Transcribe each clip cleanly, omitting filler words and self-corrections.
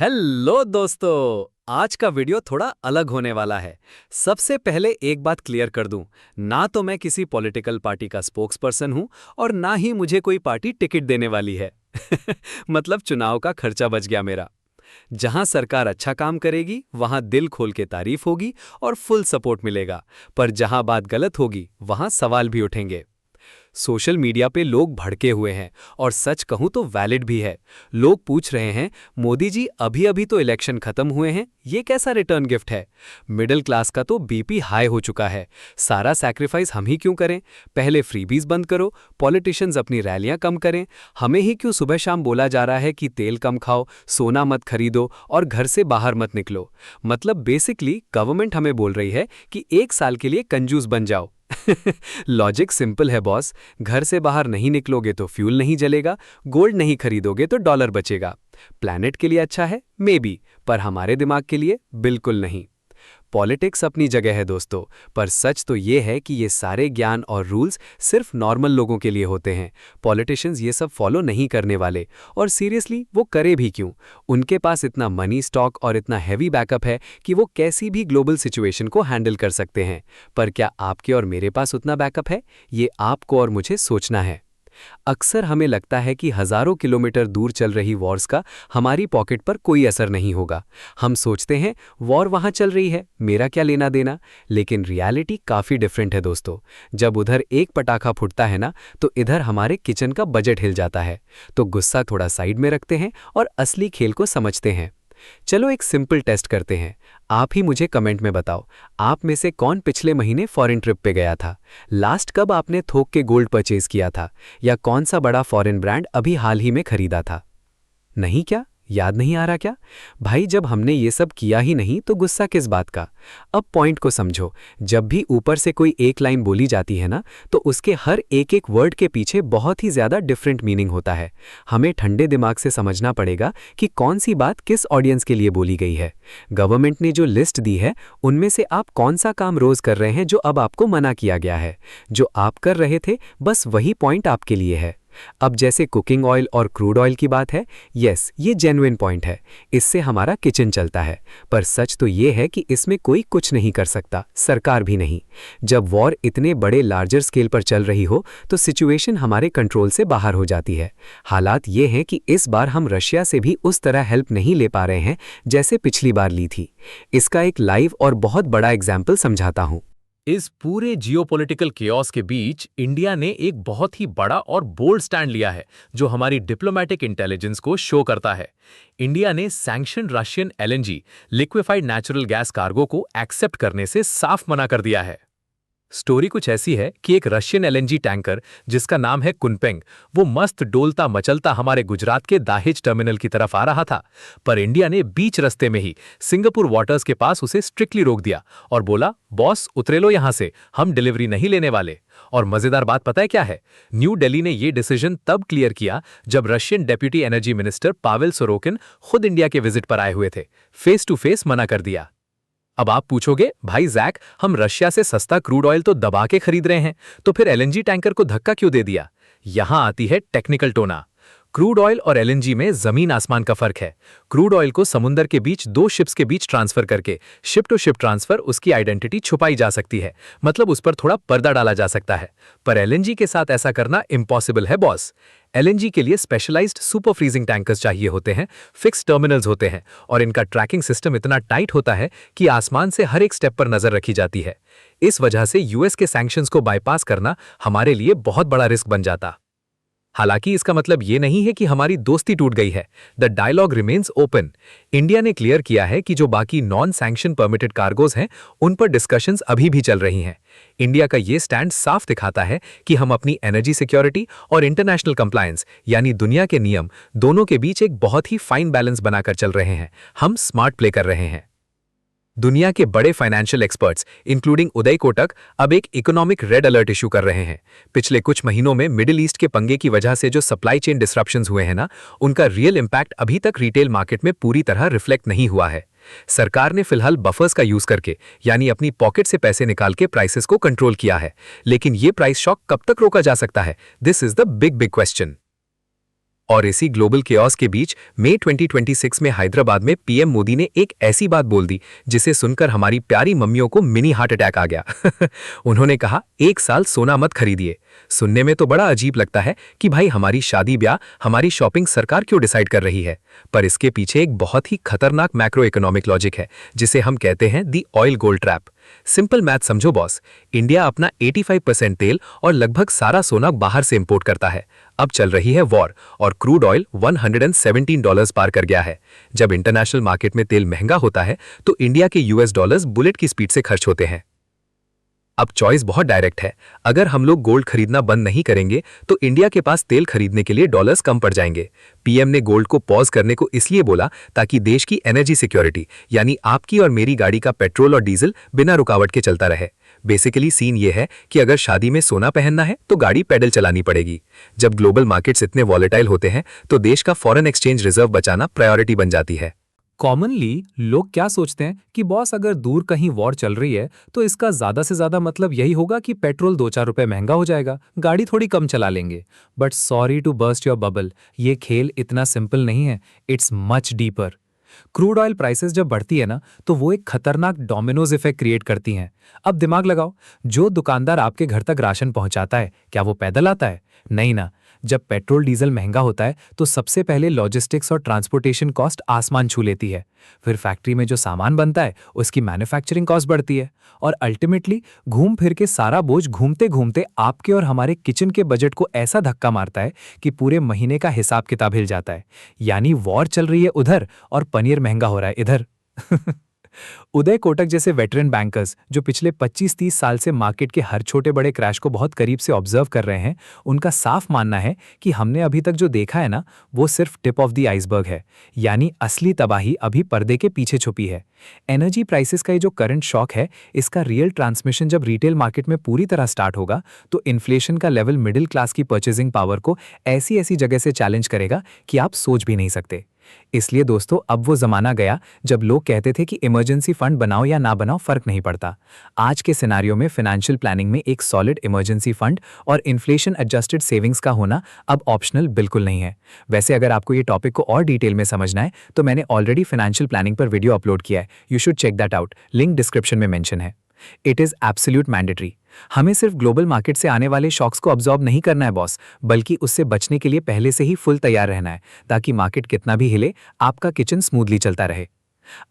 Hello दोस्तों। आज का वीडियो थोड़ा अलग होने वाला है। सबसे पहले एक बात क्लियर कर दूं, ना तो मैं किसी पॉलिटिकल पार्टी का स्पोक्सपर्सन हूं और ना ही मुझे कोई पार्टी टिकट देने वाली है। मतलब चुनाव का खर्चा बच गया मेरा। जहां सरकार अच्छा काम करेगी वहां दिल खोल के तारीफ होगी और फुल सपोर्ट मिलेगा, पर जहां बात गलत होगी वहां सवाल भी उठेंगे। सोशल मीडिया पे लोग भड़के हुए हैं और सच कहूं तो वैलिड भी है। लोग पूछ रहे हैं, मोदी जी अभी अभी तो इलेक्शन खत्म हुए हैं, ये कैसा रिटर्न गिफ्ट है? मिडिल क्लास का तो बीपी हाई हो चुका है। सारा सैक्रिफाइस हम ही क्यों करें? पहले फ्रीबीज बंद करो, पॉलिटिशियंस अपनी रैलियां कम करें। हमें ही क्यों सुबह शाम बोला जा रहा है कि तेल कम खाओ, सोना मत खरीदो और घर से बाहर मत निकलो? मतलब बेसिकली गवर्नमेंट हमें बोल रही है कि 1 साल के लिए कंजूस बन जाओ। लॉजिक सिंपल है बॉस। घर से बाहर नहीं निकलोगे तो फ्यूल नहीं जलेगा, गोल्ड नहीं खरीदोगे तो डॉलर बचेगा। प्लैनेट के लिए अच्छा है मे बी, पर हमारे दिमाग के लिए बिल्कुल नहीं। पॉलिटिक्स अपनी जगह है दोस्तों, पर सच तो ये है कि ये सारे ज्ञान और रूल्स सिर्फ नॉर्मल लोगों के लिए होते हैं। पॉलिटिशियंस ये सब फॉलो नहीं करने वाले, और सीरियसली वो करे भी क्यों? उनके पास इतना मनी स्टॉक और इतना हैवी बैकअप है कि वो कैसी भी ग्लोबल सिचुएशन को हैंडल कर सकते हैं। पर क्या आपके और मेरे पास उतना बैकअप है? ये आपको और मुझे सोचना है। अक्सर हमें लगता है कि हजारों किलोमीटर दूर चल रही वॉर्स का हमारी पॉकेट पर कोई असर नहीं होगा। हम सोचते हैं वॉर वहां चल रही है, मेरा क्या लेना देना। लेकिन रियलिटी काफी डिफरेंट है दोस्तों। जब उधर एक पटाखा फूटता है ना, तो इधर हमारे किचन का बजट हिल जाता है। तो गुस्सा थोड़ा साइड में रखते हैं और असली खेल को समझते हैं। चलो एक सिंपल टेस्ट करते हैं। आप ही मुझे कमेंट में बताओ, आप में से कौन पिछले महीने फॉरेन ट्रिप पे गया था? लास्ट कब आपने थोक के गोल्ड परचेज किया था? या कौन सा बड़ा फॉरेन ब्रांड अभी हाल ही में खरीदा था? नहीं क्या? याद नहीं आ रहा क्या? भाई जब हमने ये सब किया ही नहीं तो गुस्सा किस बात का? अब पॉइंट को समझो। जब भी ऊपर से कोई एक लाइन बोली जाती है ना, तो उसके हर एक एक वर्ड के पीछे बहुत ही ज्यादा डिफरेंट मीनिंग होता है। हमें ठंडे दिमाग से समझना पड़ेगा कि कौन सी बात किस ऑडियंस के लिए बोली गई है। गवर्नमेंट ने जो लिस्ट दी है, उनमें से आप कौन सा काम रोज कर रहे हैं जो अब आपको मना किया गया है? जो आप कर रहे थे बस वही पॉइंट आपके लिए है। अब जैसे कुकिंग ऑयल और क्रूड ऑयल की बात है, यस ये जेन्युइन पॉइंट है, इससे हमारा किचन चलता है। पर सच तो ये है कि इसमें कोई कुछ नहीं कर सकता, सरकार भी नहीं। जब वॉर इतने बड़े लार्जर स्केल पर चल रही हो तो सिचुएशन हमारे कंट्रोल से बाहर हो जाती है। हालात ये हैं कि इस बार हम रशिया से भी उस तरह हेल्प नहीं ले पा रहे हैं जैसे पिछली बार ली थी। इसका एक लाइव और बहुत बड़ा एग्जाम्पल समझाता हूँ। इस पूरे जियोपॉलिटिकल केओस के बीच इंडिया ने एक बहुत ही बड़ा और बोल्ड स्टैंड लिया है, जो हमारी डिप्लोमेटिक इंटेलिजेंस को शो करता है। इंडिया ने sanction Russian LNG liquefied natural gas cargo को एक्सेप्ट करने से साफ मना कर दिया है। स्टोरी कुछ ऐसी है कि एक रशियन एलएनजी टैंकर जिसका नाम है कुनपेंग, वो मस्त डोलता मचलता हमारे गुजरात के दाहेज टर्मिनल की तरफ आ रहा था। पर इंडिया ने बीच रास्ते में ही सिंगापुर वाटर्स के पास उसे स्ट्रिक्टली रोक दिया और बोला, बॉस उतरे लो यहां से, हम डिलीवरी नहीं लेने वाले। और मजेदार बात पता है क्या है? न्यू दिल्ली ने यह डिसीजन तब क्लियर किया जब Russian deputy energy minister Pavel Sorokin खुद इंडिया के विजिट पर आए हुए थे। फेस टू फेस मना कर दिया। अब आप पूछोगे, भाई जैक, हम रशिया से सस्ता क्रूड ऑयल तो दबा के खरीद रहे हैं, तो फिर एलएनजी टैंकर को धक्का क्यों दे दिया? यहां आती है टेक्निकल टोना। क्रूड ऑयल और एलएनजी में जमीन आसमान का फर्क है। क्रूड ऑयल को समुद्र के बीच दो शिप्स के बीच ट्रांसफर करके शिप टू शिप ट्रांसफर उसकी आइडेंटिटी छुपाई जा सकती है, मतलब उस पर थोड़ा पर्दा डाला जा सकता है। पर एलएनजी के साथ ऐसा करना इम्पॉसिबल है बॉस। एलएनजी के लिए स्पेशलाइज्ड सुपर फ्रीजिंग टैंकर्स चाहिए होते हैं, फिक्स टर्मिनल्स होते हैं, और इनका ट्रैकिंग सिस्टम इतना टाइट होता है कि आसमान से हर एक स्टेप पर नजर रखी जाती है। इस वजह से यूएस के सैंक्शंस को बाईपास करना हमारे लिए बहुत बड़ा रिस्क बन जाता। हालांकि इसका मतलब ये नहीं है कि हमारी दोस्ती टूट गई है। The dialogue remains open. India ने क्लियर किया है कि जो बाकी नॉन सैंक्शन परमिटेड कार्गोज हैं, उन पर डिस्कशंस अभी भी चल रही हैं। इंडिया का ये स्टैंड साफ दिखाता है कि हम अपनी एनर्जी सिक्योरिटी और इंटरनेशनल कंप्लायंस यानी दुनिया के नियम दोनों के बीच एक बहुत ही फाइन बैलेंस बनाकर चल रहे हैं। हम स्मार्ट प्ले कर रहे हैं। दुनिया के बड़े financial experts including Uday Kotak अब एक इकोनॉमिक रेड अलर्ट इशू कर रहे हैं। पिछले कुछ महीनों में मिडिल ईस्ट के पंगे की वजह से जो सप्लाई चेन डिसरप्शंस हुए हैं ना, उनका रियल इंपैक्ट अभी तक रिटेल मार्केट में पूरी तरह रिफ्लेक्ट नहीं हुआ है। सरकार ने फिलहाल बफर्स का यूज करके यानी अपनी पॉकेट से पैसे निकाल के प्राइसेस को कंट्रोल किया है, लेकिन ये प्राइस शॉक कब तक रोका जा सकता है? This is the big question. और इसी ग्लोबल केओस के बीच मई 2026 में हैदराबाद में पीएम मोदी ने एक ऐसी बात बोल दी जिसे सुनकर हमारी प्यारी मम्मियों को मिनी हार्ट अटैक आ गया। उन्होंने कहा, 1 साल सोना मत खरीदिए। सुनने में तो बड़ा अजीब लगता है कि भाई हमारी शादी ब्याह, हमारी शॉपिंग सरकार क्यों डिसाइड कर रही है, पर इसके पीछे एक बहुत ही खतरनाक मैक्रो इकोनॉमिक लॉजिक है जिसे हम कहते हैं the oil gold trap. Simple math समझो बॉस, इंडिया अपना 85% तेल और लगभग सारा सोना बाहर से इंपोर्ट करता है। अब चल रही है वॉर और क्रूड ऑयल $117 पार कर गया है। जब इंटरनेशनल मार्केट में तेल महंगा होता है तो इंडिया के यूएस डॉलर्स बुलेट की स्पीड से खर्च होते हैं। अब चॉइस बहुत डायरेक्ट है, अगर हम लोग गोल्ड खरीदना बंद नहीं करेंगे तो इंडिया के पास तेल खरीदने के लिए डॉलर्स कम पड़ जाएंगे। पीएम ने गोल्ड को पॉज करने को इसलिए बोला ताकि देश की एनर्जी सिक्योरिटी यानी आपकी और मेरी गाड़ी का पेट्रोल और डीजल बिना रुकावट के चलता रहे। बेसिकली सीन ये है कि अगर शादी में सोना पहनना है तो गाड़ी पैडल चलानी पड़ेगी। जब ग्लोबल मार्केट्स इतने वॉलेटाइल होते हैं तो देश का फॉरेन एक्सचेंज रिजर्व बचाना प्रायोरिटी बन जाती है। कॉमनली लोग क्या सोचते हैं कि बॉस अगर दूर कहीं वॉर चल रही है तो इसका ज्यादा से ज्यादा मतलब यही होगा कि पेट्रोल 2-4 रुपए महंगा हो जाएगा, गाड़ी थोड़ी कम चला लेंगे। But sorry to burst your bubble, ये खेल इतना सिंपल नहीं है, it's much deeper. Crude oil prices जब बढ़ती है ना तो वो एक खतरनाक डोमिनोज इफेक्ट क्रिएट करती हैं। अब दिमाग लगाओ, जो दुकानदार आपके घर तक राशन पहुंचाता है क्या वो पैदल आता है? नहीं ना। जब पेट्रोल डीजल महंगा होता है तो सबसे पहले लॉजिस्टिक्स और ट्रांसपोर्टेशन कॉस्ट आसमान छू लेती है। फिर फैक्ट्री में जो सामान बनता है उसकी मैन्युफैक्चरिंग कॉस्ट बढ़ती है और अल्टीमेटली घूम फिर के सारा बोझ घूमते घूमते आपके और हमारे किचन के बजट को ऐसा धक्का मारता है कि पूरे महीने का हिसाब किताब हिल जाता है। यानी वॉर चल रही है उधर और पनीर महंगा हो रहा है इधर। उदय कोटक जैसे वेटरन बैंकर्स जो पिछले 25-30 साल से मार्केट के हर छोटे बड़े क्रैश को बहुत करीब से ऑब्जर्व कर रहे हैं, उनका साफ मानना है कि हमने अभी तक जो देखा है ना वो सिर्फ टिप ऑफ द आइसबर्ग है, यानी असली तबाही अभी पर्दे के पीछे छुपी है। एनर्जी प्राइसेस का ये जो करंट शॉक है, इसका रियल ट्रांसमिशन जब रिटेल मार्केट में पूरी तरह स्टार्ट होगा तो इन्फ्लेशन का लेवल मिडिल क्लास की परचेजिंग पावर को ऐसी ऐसी जगह से चैलेंज करेगा कि आप सोच भी नहीं सकते। इसलिए दोस्तों, अब वो जमाना गया जब लोग कहते थे कि इमरजेंसी फंड बनाओ या ना बनाओ फर्क नहीं पड़ता। आज के सिनेरियो में फाइनेंशियल प्लानिंग में एक सॉलिड इमरजेंसी फंड और इन्फ्लेशन एडजस्टेड सेविंग्स का होना अब ऑप्शनल बिल्कुल नहीं है। वैसे अगर आपको ये टॉपिक को और डिटेल में समझना है तो मैंने ऑलरेडी फाइनेंशियल प्लानिंग पर वीडियो अपलोड किया है, you should check that out, link description में मेंशन है। It is absolute mandatory. हमें सिर्फ ग्लोबल मार्केट से आने वाले शॉक्स को अब्सॉर्ब नहीं करना है बॉस, बल्कि उससे बचने के लिए पहले से ही फुल तैयार रहना है ताकि मार्केट कितना भी हिले आपका किचन स्मूथली चलता रहे।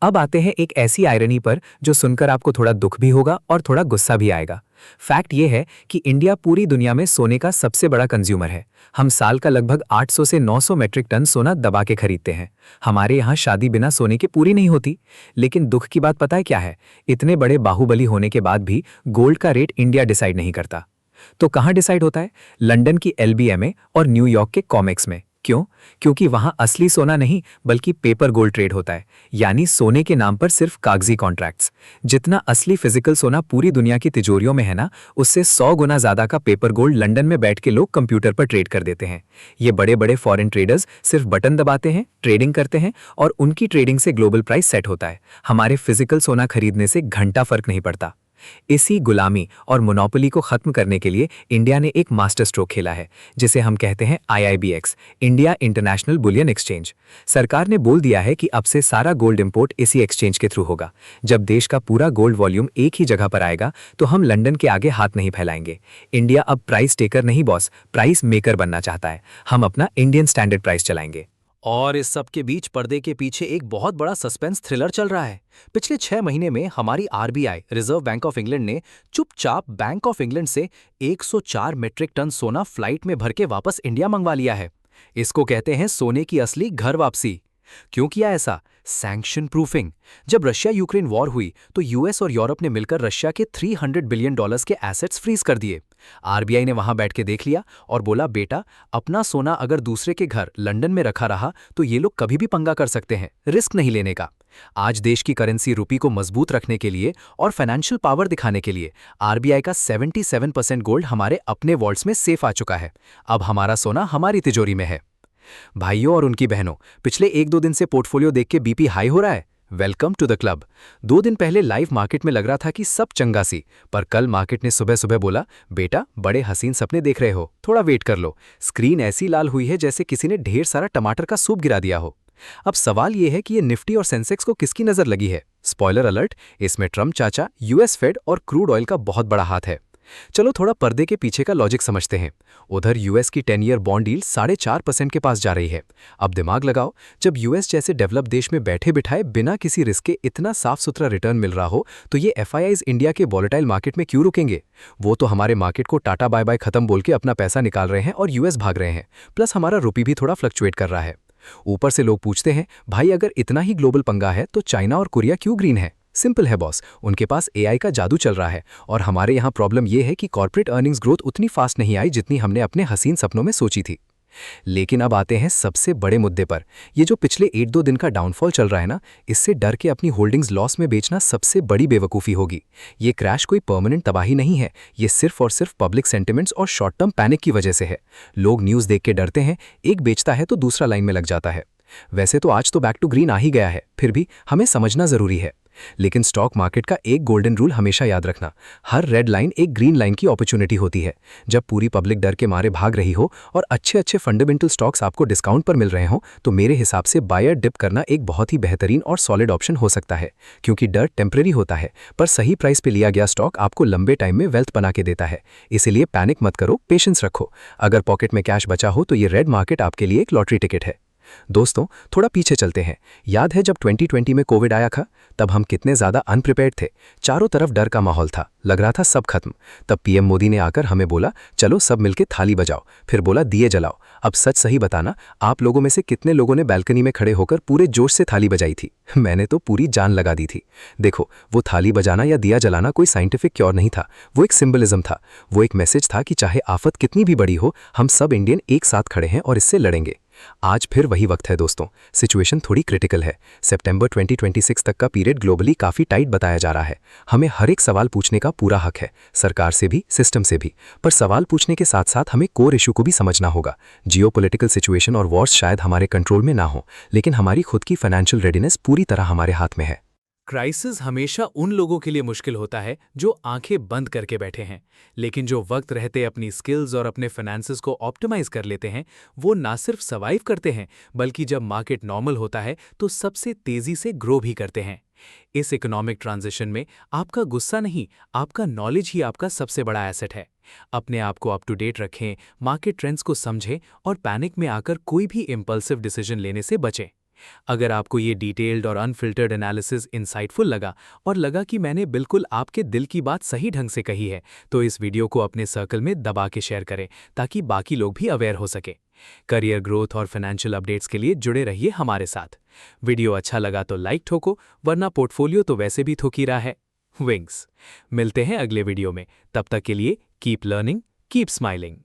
अब आते हैं एक ऐसी आयरनी पर जो सुनकर आपको थोड़ा दुख भी होगा और थोड़ा गुस्सा भी आएगा। फैक्ट ये है कि इंडिया पूरी दुनिया में सोने का सबसे बड़ा कंज्यूमर है। हम साल का लगभग 800 से 900 मेट्रिक टन सोना दबा के खरीदते हैं। हमारे यहाँ शादी बिना सोने के पूरी नहीं होती। लेकिन दुख की बात पता है क्या है? इतने बड़े बाहुबली होने के बाद भी गोल्ड का रेट इंडिया डिसाइड नहीं करता। तो कहाँ डिसाइड होता है? लंदन की LBMA और न्यूयॉर्क के कॉमेक्स में। क्यों? क्योंकि वहां असली सोना नहीं बल्कि पेपर गोल्ड ट्रेड होता है, यानी सोने के नाम पर सिर्फ कागजी कॉन्ट्रैक्ट्स। जितना असली फिजिकल सोना पूरी दुनिया की तिजोरियों में है ना, उससे 100 गुना ज्यादा का पेपर गोल्ड लंदन में बैठ के लोग कंप्यूटर पर ट्रेड कर देते हैं। ये बड़े बड़े फॉरेन ट्रेडर्स सिर्फ बटन दबाते हैं, ट्रेडिंग करते हैं और उनकी ट्रेडिंग से ग्लोबल प्राइस सेट होता है। हमारे फिजिकल सोना खरीदने से घंटा फर्क नहीं पड़ता। इसी गुलामी और मोनोपोली को खत्म करने के लिए इंडिया ने एक मास्टर स्ट्रोक खेला है जिसे हम कहते हैं IIBX, India international bullion exchange. सरकार ने बोल दिया है कि अब से सारा गोल्ड इंपोर्ट इसी एक्सचेंज के थ्रू होगा। जब देश का पूरा गोल्ड वॉल्यूम एक ही जगह पर आएगा तो हम लंदन के आगे हाथ नहीं फैलाएंगे। इंडिया अब प्राइस टेकर नहीं बॉस, प्राइस मेकर बनना चाहता है। हम अपना इंडियन स्टैंडर्ड प्राइस चलाएंगे। और इस सब के बीच पर्दे के पीछे एक बहुत बड़ा सस्पेंस थ्रिलर चल रहा है। पिछले 6 महीने में हमारी RBI, reserve bank of England ने चुपचाप बैंक ऑफ इंग्लैंड से 104 मीट्रिक टन सोना फ्लाइट में भर के वापस इंडिया मंगवा लिया है। इसको कहते हैं सोने की असली घर वापसी। क्यों किया ऐसा? Sanction proofing. जब रशिया यूक्रेन वॉर हुई तो US और यूरोप ने मिलकर रशिया के $300 बिलियन के एसेट्स फ्रीज कर दिए। RBI ने वहां बैठ के देख लिया और बोला, बेटा अपना सोना अगर दूसरे के घर लंदन में रखा रहा तो ये लोग कभी भी पंगा कर सकते हैं, रिस्क नहीं लेने का। आज देश की करेंसी रुपी को मजबूत रखने के लिए और फाइनेंशियल पावर दिखाने के लिए RBI का 77% गोल्ड हमारे अपने वॉल्ट्स में सेफ आ चुका है। अब हमारा सोना हमारी तिजोरी में है। भाइयों और उनकी बहनों, पिछले 1-2 दिन से पोर्टफोलियो देख के BP हाई हो रहा है? Welcome to the club. 2 दिन पहले लाइव मार्केट में लग रहा था कि सब चंगा सी, पर कल मार्केट ने सुबह सुबह बोला, बेटा बड़े हसीन सपने देख रहे हो, थोड़ा वेट कर लो। स्क्रीन ऐसी लाल हुई है जैसे किसी ने ढेर सारा टमाटर का सूप गिरा दिया हो। अब सवाल ये है कि ये निफ्टी और सेंसेक्स को किसकी नजर लगी है? स्पॉइलर अलर्ट, इसमें ट्रम्प चाचा, यूएस फेड और क्रूड ऑयल का बहुत बड़ा हाथ है। चलो थोड़ा पर्दे के पीछे का लॉजिक समझते हैं। उधर यूएस की 10 ईयर बॉन्ड यील्ड 4.5% के पास जा रही है। अब दिमाग लगाओ, जब यूएस जैसे डेवलप देश में बैठे बिठाए बिना किसी रिस्क के इतना साफ सुथरा रिटर्न मिल रहा हो, तो ये एफआईआईज इंडिया के वॉलेटाइल मार्केट में क्यों रुकेंगे? वो तो हमारे मार्केट को टाटा बाय बाय खत्म बोल के अपना पैसा निकाल रहे हैं और यूएस भाग रहे हैं। प्लस हमारा रुपी भी थोड़ा फ्लक्चुएट कर रहा है। ऊपर से लोग पूछते हैं, भाई अगर इतना ही ग्लोबल पंगा है तो चाइना और कोरिया क्यों ग्रीन है? सिंपल है बॉस, उनके पास एआई का जादू चल रहा है और हमारे यहाँ प्रॉब्लम यह है कि कॉर्पोरेट अर्निंग्स ग्रोथ उतनी फास्ट नहीं आई जितनी हमने अपने हसीन सपनों में सोची थी। लेकिन अब आते हैं सबसे बड़े मुद्दे पर। ये जो पिछले 1-2 दिन का डाउनफॉल चल रहा है ना, इससे डर के अपनी होल्डिंग्स लॉस में बेचना सबसे बड़ी बेवकूफ़ी होगी। ये क्रैश कोई परमानेंट तबाही नहीं है, ये सिर्फ और सिर्फ पब्लिक सेंटिमेंट्स और शॉर्ट टर्म पैनिक की वजह से है। लोग न्यूज़ देख के डरते हैं, एक बेचता है तो दूसरा लाइन में लग जाता है। वैसे तो आज तो बैक टू ग्रीन आ ही गया है, फिर भी हमें समझना ज़रूरी है। लेकिन स्टॉक मार्केट का एक गोल्डन रूल हमेशा याद रखना, हर रेड लाइन एक ग्रीन लाइन की अपॉर्चुनिटी होती है। जब पूरी पब्लिक डर के मारे भाग रही हो और अच्छे अच्छे फंडामेंटल स्टॉक्स आपको डिस्काउंट पर मिल रहे हो, तो मेरे हिसाब से बायर डिप करना एक बहुत ही बेहतरीन और सॉलिड ऑप्शन हो सकता है। क्योंकि डर टेम्परेरी होता है, पर सही प्राइस पे लिया गया स्टॉक आपको लंबे टाइम में वेल्थ बना के देता है। इसीलिए पैनिक मत करो, पेशेंस रखो। अगर पॉकेट में कैश बचा हो तो ये रेड मार्केट आपके लिए एक लॉटरी टिकट है। दोस्तों थोड़ा पीछे चलते हैं। याद है जब 2020 में कोविड आया था, तब हम कितने ज़्यादा अनप्रिपेयर्ड थे। चारों तरफ डर का माहौल था, लग रहा था सब खत्म। तब पीएम मोदी ने आकर हमें बोला, चलो सब मिलके थाली बजाओ, फिर बोला दिए जलाओ। अब सच सही बताना, आप लोगों में से कितने लोगों ने बैल्कनी में खड़े होकर पूरे जोश से थाली बजाई थी? मैंने तो पूरी जान लगा दी थी। देखो, वो थाली बजाना या दिया जलाना कोई साइंटिफिक क्योर नहीं था, वो एक सिंबलिज्म था। वो एक मैसेज था कि चाहे आफत कितनी भी बड़ी हो, हम सब इंडियन एक साथ खड़े हैं और इससे लड़ेंगे। आज फिर वही वक्त है दोस्तों, सिचुएशन थोड़ी क्रिटिकल है। सितंबर 2026 तक का पीरियड ग्लोबली काफ़ी टाइट बताया जा रहा है। हमें हर एक सवाल पूछने का पूरा हक है, सरकार से भी, सिस्टम से भी। पर सवाल पूछने के साथ साथ हमें कोर इशू को भी समझना होगा। जियोपॉलिटिकल सिचुएशन और वॉर्स शायद हमारे कंट्रोल में ना हो, लेकिन हमारी खुद की फाइनेंशियल रेडीनेस पूरी तरह हमारे हाथ में है। क्राइसिस हमेशा उन लोगों के लिए मुश्किल होता है जो आंखें बंद करके बैठे हैं, लेकिन जो वक्त रहते अपनी स्किल्स और अपने फाइनेंसेस को ऑप्टिमाइज कर लेते हैं, वो ना सिर्फ सर्वाइव करते हैं, बल्कि जब मार्केट नॉर्मल होता है तो सबसे तेजी से ग्रो भी करते हैं। इस इकोनॉमिक ट्रांजिशन में आपका गुस्सा नहीं, आपका नॉलेज ही आपका सबसे बड़ा एसेट है। अपने आप को अप टू डेट रखें, मार्केट ट्रेंड्स को समझें और पैनिक में आकर कोई भी इम्पल्सिव डिसीजन लेने से बचें। अगर आपको ये डिटेल्ड और अनफिल्टर्ड एनालिसिस इंसाइटफुल लगा और लगा कि मैंने बिल्कुल आपके दिल की बात सही ढंग से कही है, तो इस वीडियो को अपने सर्कल में दबा के शेयर करें ताकि बाकी लोग भी अवेयर हो सके। करियर ग्रोथ और फाइनेंशियल अपडेट्स के लिए जुड़े रहिए हमारे साथ। वीडियो अच्छा लगा तो लाइक ठोको, वरना पोर्टफोलियो तो वैसे भी ठोक ही रहा है। विंग्स। मिलते हैं अगले वीडियो में, तब तक के लिए कीप लर्निंग, कीप स्माइलिंग।